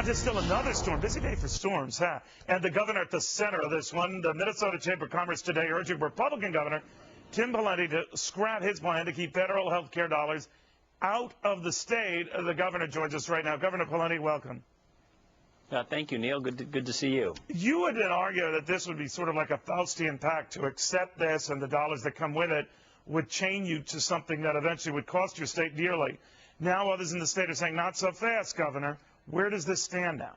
There's still another storm. Busy day for storms, huh? And the governor at the center of this one, the Minnesota Chamber of Commerce today urging Republican Governor Tim Pawlenty to scrap his plan to keep federal health care dollars out of the state. The governor joins us right now. Governor Pawlenty, welcome. Thank you, Neil. Good to see you. You would argue that this would be sort of like a Faustian pact to accept this, and the dollars that come with it would chain you to something that eventually would cost your state dearly. Now others in the state are saying, not so fast, Governor. Where does this stand now?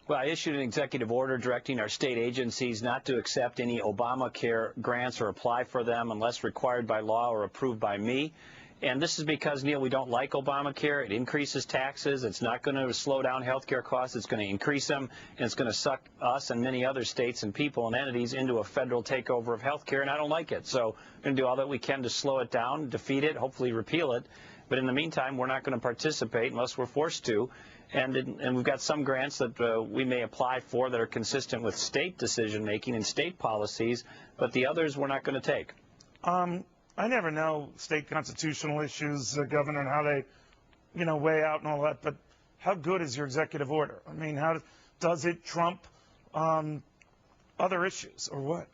Well, I issued an executive order directing our state agencies not to accept any Obamacare grants or apply for them unless required by law or approved by me. And this is because, Neil, we don't like Obamacare. It increases taxes. It's not going to slow down health care costs. It's going to increase them, and it's going to suck us and many other states and people and entities into a federal takeover of health care, and I don't like it. So we're going to do all that we can to slow it down, defeat it, hopefully repeal it. But in the meantime, we're not going to participate unless we're forced to. And we've got some grants that we may apply for that are consistent with state decision-making and state policies, but the others we're not going to take. I never know state constitutional issues, Governor, and how they, weigh out and all that, but how good is your executive order? I mean, how does it trump other issues, or what?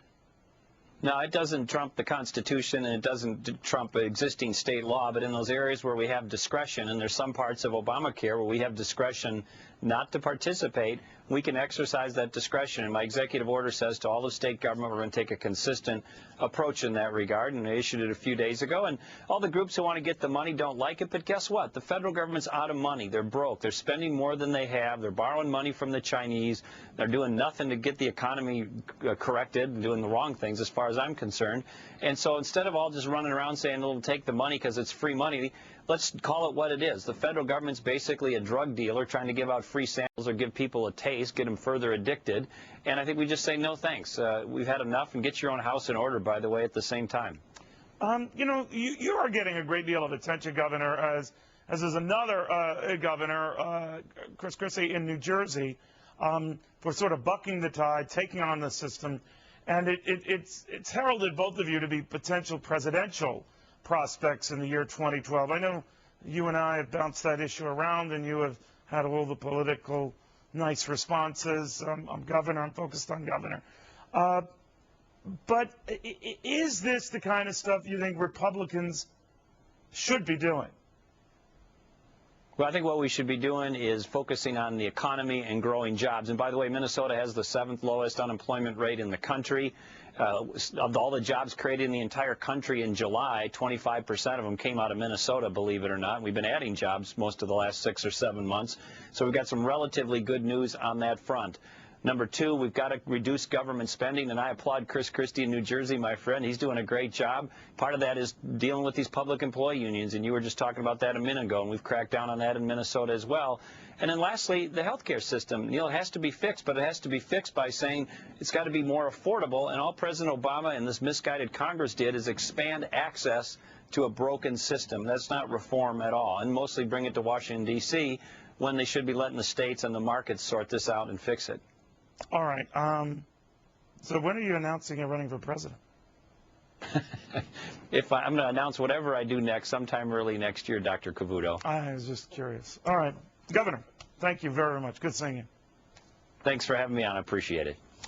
No, it doesn't trump the Constitution, and it doesn't trump existing state law, but in those areas where we have discretion, and there's some parts of Obamacare where we have discretion not to participate, we can exercise that discretion. And my executive order says to all the state government we're going to take a consistent approach in that regard, and I issued it a few days ago. And all the groups who want to get the money don't like it, but guess what? The federal government's out of money. They're broke. They're spending more than they have. They're borrowing money from the Chinese. They're doing nothing to get the economy corrected and doing the wrong things as far as I'm concerned. And so instead of all just running around saying they'll take the money because it's free money, let's call it what it is. The federal government's basically a drug dealer trying to give out free samples or give people a taste, get them further addicted. And I think we just say no thanks. We've had enough, and get your own house in order, by the way, at the same time. You are getting a great deal of attention, Governor, as is another governor, Chris Christie in New Jersey, for sort of bucking the tide, taking on the system. And it's heralded both of you to be potential presidential prospects in the year 2012. I know you and I have bounced that issue around, and you have had all the political nice responses. I'm governor. I'm focused on governor. But is this the kind of stuff you think Republicans should be doing? Well, I think what we should be doing is focusing on the economy and growing jobs. And by the way, Minnesota has the 7th lowest unemployment rate in the country. Of all the jobs created in the entire country in July, 25% of them came out of Minnesota, believe it or not. We've been adding jobs most of the last 6 or 7 months. So we've got some relatively good news on that front. Number two, we've got to reduce government spending, and I applaud Chris Christie in New Jersey, my friend. He's doing a great job. Part of that is dealing with these public employee unions, and you were just talking about that a minute ago, and we've cracked down on that in Minnesota as well. And then lastly, the health care system. Neil, it has to be fixed, but it has to be fixed by saying it's got to be more affordable, and all President Obama and this misguided Congress did is expand access to a broken system. That's not reform at all, and mostly bring it to Washington, D.C., when they should be letting the states and the markets sort this out and fix it. All right. So when are you announcing you're running for president? I'm going to announce whatever I do next, sometime early next year, Dr. Cavuto. I was just curious. All right. Governor, thank you very much. Good seeing you. Thanks for having me on. I appreciate it.